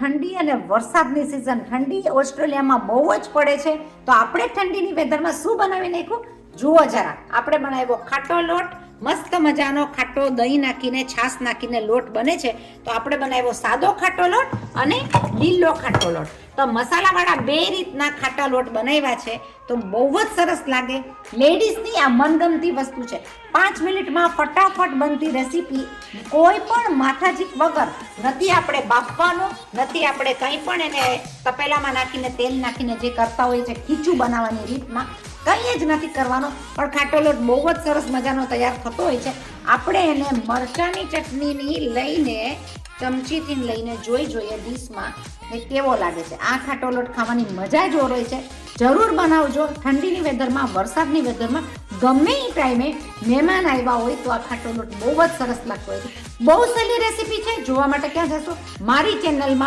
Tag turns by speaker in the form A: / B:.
A: ઠંડી અને વરસાદની સિઝન, ઠંડી ઓસ્ટ્રેલિયામાં બહુ જ પડે છે, તો આપણે ઠંડીની વેધરમાં શું બનાવી નાખ્યું જુઓ જરા. આપણે બનાવ્યો ખાટો લોટ, મસ્ત મજાનો ખાટો દહીં નાખીને છાશ નાખીને લોટ બને છે. તો આપણે બનાવ્યો સાદો ખાટો લોટ અને લીલો ખાટો લોટ. તો મસાલાવાળા બે રીતના ખાટા લોટ બનાવ્યા છે, તો બહુ જ સરસ લાગે. લેડીઝની આ મનગમતી વસ્તુ છે. 5 મિનિટમાં ફટાફટ બનતી રેસીપી, કોઈ પણ માથાજીક વગર. નથી આપણે બાફવાનું, નથી આપણે કંઈ પણ એને તપેલામાં નાખીને તેલ નાખીને જે કરતા હોય છે ખીચું બનાવવાની રીતમાં, કંઈ જ નથી કરવાનો. પણ ખાટો લોટ બહુ જ સરસ મજાનો તૈયાર થતો હોય છે. આપણે એને મરચાંની ચટણીની લઈને ચમચીથી લઈને જોઈએ ડીશમાં ને કેવો લાગે છે. આ ખાટો લોટ ખાવાની મજા જ ઓર હોય છે. જરૂર બનાવજો. ઠંડીની વેધરમાં, વરસાદની વેધરમાં, ગમે એ ટાઈમે મહેમાન આવ્યા હોય તો આ ખાટો લોટ બહુ જ સરસ લાગતો હોય છે. બહુ સહેલી રેસીપી છે. જોવા માટે ક્યાં જશો? મારી ચેનલમાં